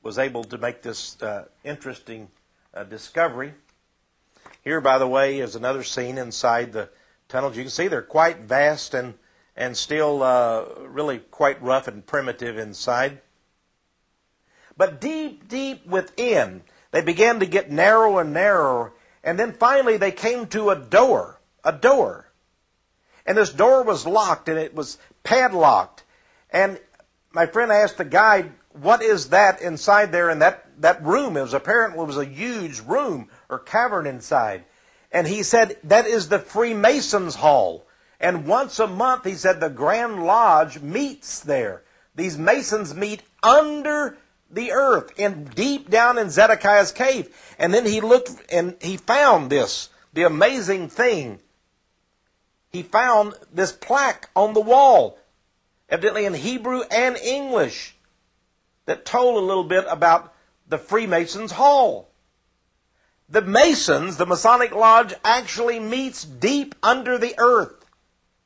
was able to make this interesting discovery. Here, by the way, is another scene inside the tunnels. You can see they're quite vast and still really quite rough and primitive inside. But deep, deep within, they began to get narrower and narrower, and then finally they came to a door. And this door was locked, and it was padlocked. And my friend asked the guide, what is that inside there in that room? It was apparently a huge room or cavern inside. And he said, that is the Freemasons' Hall. And once a month, he said, the Grand Lodge meets there. These Masons meet under the earth, deep down in Zedekiah's cave. And then he looked and he found this, the amazing thing. He found this plaque on the wall, evidently in Hebrew and English, that told a little bit about the Freemasons' Hall. The Masons, the Masonic Lodge, actually meets deep under the earth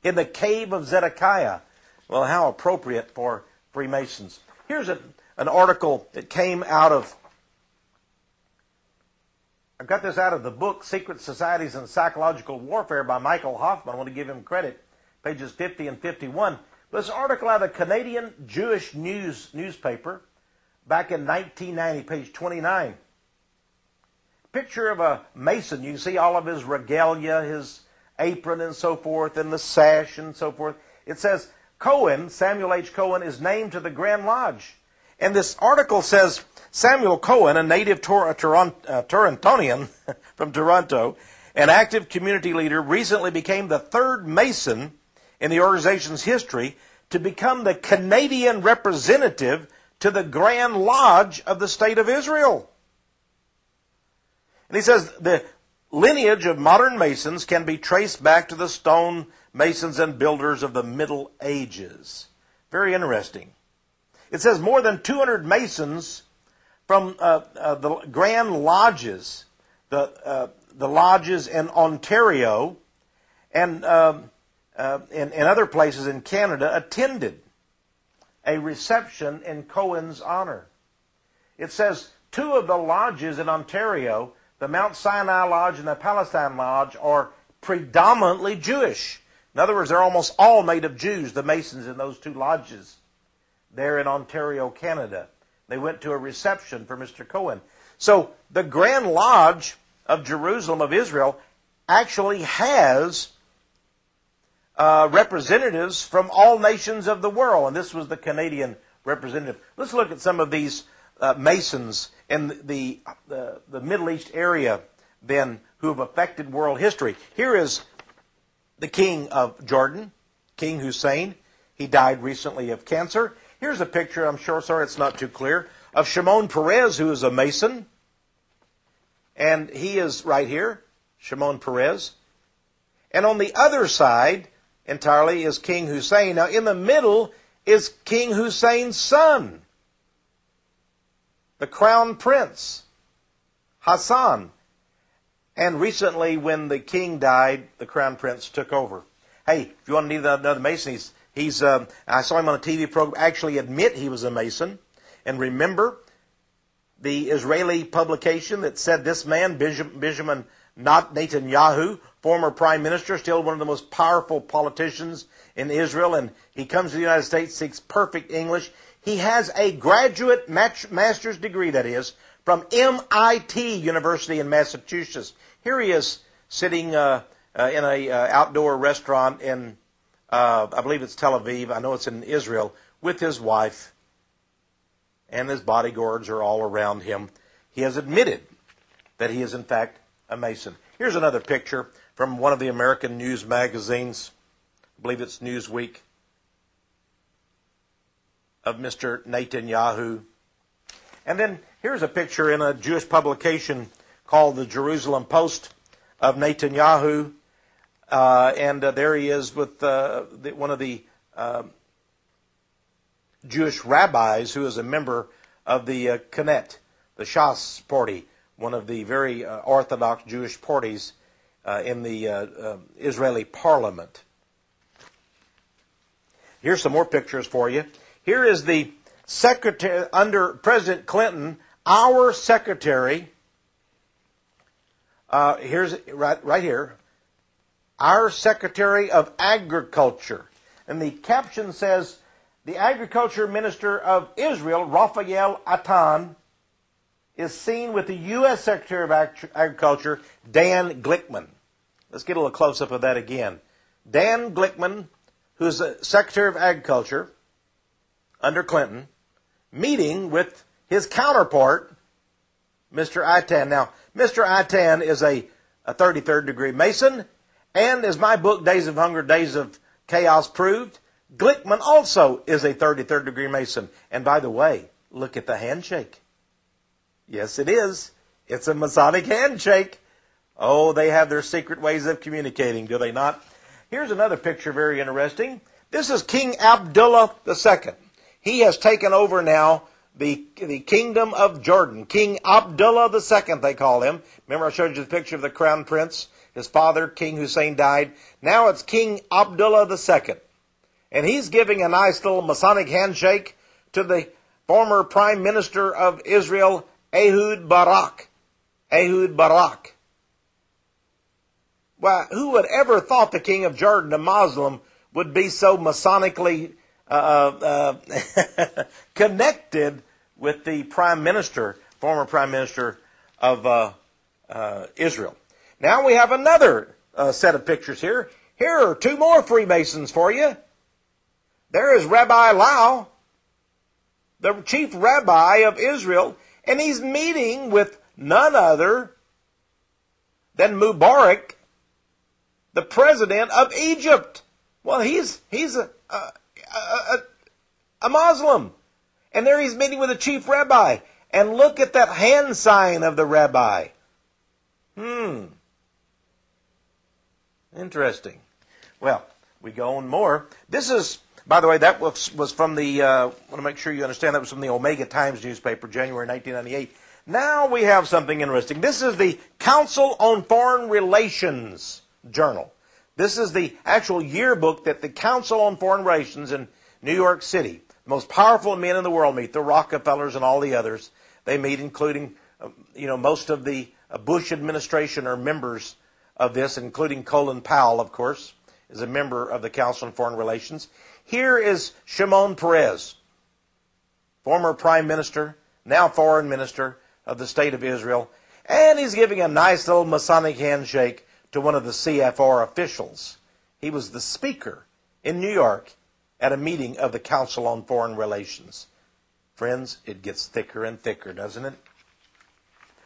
in the cave of Zedekiah. Well, how appropriate for Freemasons. Here's an article that came out of, I got this out of the book, Secret Societies and Psychological Warfare by Michael Hoffman. I want to give him credit, pages 50 and 51. This article out of the Canadian Jewish newspaper back in 1990, page 29. Picture of a Mason. You can see all of his regalia, his apron and so forth, and the sash and so forth. It says, Cohen, Samuel H. Cohen, is named to the Grand Lodge. And this article says, Samuel Cohen, a native Torontonian from Toronto, an active community leader, recently became the third Mason in the organization's history to become the Canadian representative to the Grand Lodge of the State of Israel. And he says, the lineage of modern Masons can be traced back to the stone masons and builders of the Middle Ages. Very interesting. It says more than 200 Masons from the Grand Lodges, the lodges in Ontario and in other places in Canada, attended a reception in Cohen's honor. It says 2 of the lodges in Ontario, the Mount Sinai Lodge and the Palestine Lodge, are predominantly Jewish. In other words, they're almost all made of Jews, the Masons in those 2 lodges there in Ontario, Canada. They went to a reception for Mr. Cohen. So the Grand Lodge of Jerusalem of Israel actually has representatives from all nations of the world. And this was the Canadian representative. Let's look at some of these Masons in the Middle East area then who have affected world history. Here is the king of Jordan, King Hussein. He died recently of cancer. Here's a picture, I'm sure, sorry it's not too clear, of Shimon Peres, who is a Mason. And he is right here, Shimon Peres. And on the other side, entirely, is King Hussein. Now, in the middle is King Hussein's son, the crown prince, Hassan. And recently, when the king died, the crown prince took over. Hey, if you want to need another Mason, I saw him on a TV program actually admit he was a Mason. And remember the Israeli publication that said this man, Benjamin Netanyahu, former prime minister, still one of the most powerful politicians in Israel, and he comes to the United States, speaks perfect English. He has a graduate master's degree, that is, from MIT University in Massachusetts. Here he is sitting in a outdoor restaurant in I believe it's Tel Aviv, I know it's in Israel, with his wife, and his bodyguards are all around him. He has admitted that he is in fact a Mason. Here's another picture from one of the American news magazines, I believe it's Newsweek, of Mr. Netanyahu. And then here's a picture in a Jewish publication called the Jerusalem Post of Netanyahu. And there he is with one of the Jewish rabbis who is a member of the Knesset, the Shas party, one of the very orthodox Jewish parties in the Israeli parliament. Here's some more pictures for you. Here is the secretary under President Clinton, our secretary, here's right here, our Secretary of Agriculture. And the caption says, the Agriculture Minister of Israel, Raphael Atan, is seen with the U.S. Secretary of Agriculture, Dan Glickman. Let's get a little close-up of that again. Dan Glickman, who's the Secretary of Agriculture under Clinton, meeting with his counterpart, Mr. Atan. Now, Mr. Atan is a 33rd degree Mason, and as my book, Days of Hunger, Days of Chaos, proved, Glickman also is a 33rd degree Mason. And by the way, look at the handshake. Yes, it is. It's a Masonic handshake. Oh, they have their secret ways of communicating, do they not? Here's another picture, very interesting. This is King Abdullah II. He has taken over now the kingdom of Jordan. King Abdullah II, they call him. Remember I showed you the picture of the crown prince? His father, King Hussein, died. Now it's King Abdullah II. And he's giving a nice little Masonic handshake to the former Prime Minister of Israel, Ehud Barak. Ehud Barak. Well, who would ever thought the king of Jordan, a Muslim, would be so Masonically connected with the Prime Minister, former Prime Minister of Israel? Now we have another set of pictures here. Here are two more Freemasons for you. There is Rabbi Lau, the chief rabbi of Israel, and he's meeting with none other than Mubarak, the president of Egypt. Well, he's a Muslim. And there he's meeting with the chief rabbi. And look at that hand sign of the rabbi. Interesting. Well, we go on more. This is, by the way, that was from the, I want to make sure you understand, that was from the Omega Times newspaper, January 1998. Now we have something interesting. This is the Council on Foreign Relations journal. This is the actual yearbook that the Council on Foreign Relations in New York City, the most powerful men in the world meet, the Rockefellers and all the others. They meet, including, most of the Bush administration are members of this, including Colin Powell, of course, is a member of the Council on Foreign Relations. Here is Shimon Peres, former Prime Minister, now Foreign Minister of the State of Israel, and he's giving a nice little Masonic handshake to one of the CFR officials. He was the speaker in New York at a meeting of the Council on Foreign Relations. Friends, it gets thicker and thicker, doesn't it?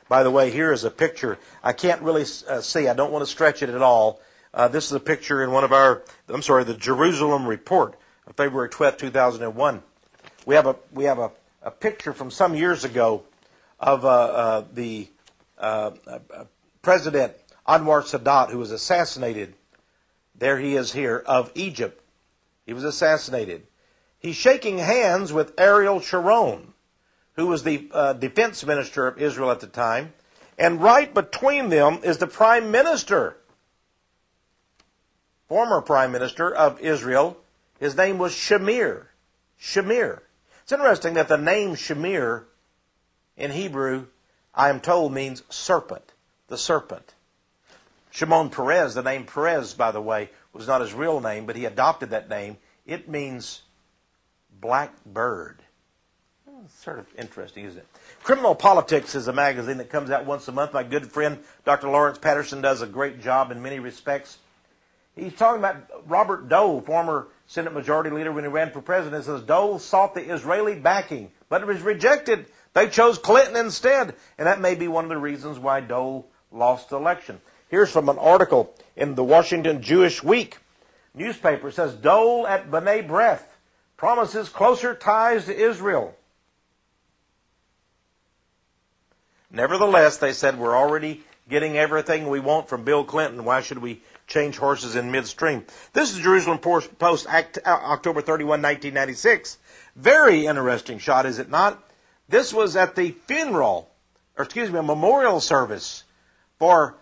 By the way, here is a picture. I can't really see. I don't want to stretch it at all. This is a picture in one of the Jerusalem Report of February 12th, 2001. We have a picture from some years ago of the President Anwar Sadat, who was assassinated. There he is here, of Egypt. He was assassinated. He's shaking hands with Ariel Sharon, who was the defense minister of Israel at the time. And right between them is the prime minister, former prime minister of Israel. His name was Shamir. Shamir. It's interesting that the name Shamir in Hebrew, I am told, means serpent, the serpent. Shimon Peres, the name Peres, by the way, was not his real name, but he adopted that name. It means black bird. It's sort of interesting, isn't it? Criminal Politics is a magazine that comes out once a month. My good friend, Dr. Lawrence Patterson, does a great job in many respects. He's talking about Robert Dole, former Senate Majority Leader when he ran for president. It says Dole sought the Israeli backing, but it was rejected. They chose Clinton instead, and that may be one of the reasons why Dole lost the election. Here's from an article in the Washington Jewish Week newspaper. It says, Dole at B'nai B'rith promises closer ties to Israel. Nevertheless, they said, we're already getting everything we want from Bill Clinton. Why should we change horses in midstream? This is Jerusalem Post, October 31, 1996. Very interesting shot, is it not? This was at the a memorial service for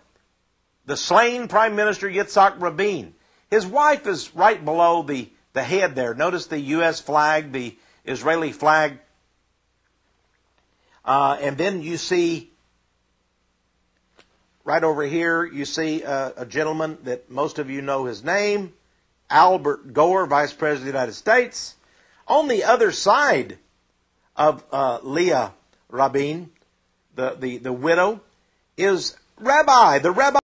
the slain Prime Minister Yitzhak Rabin. His wife is right below the head there. Notice the U.S. flag, the Israeli flag And then you see, right over here, you see a gentleman that most of you know his name, Albert Gore, Vice President of the United States. On the other side of Leah Rabin, the widow, is the Rabbi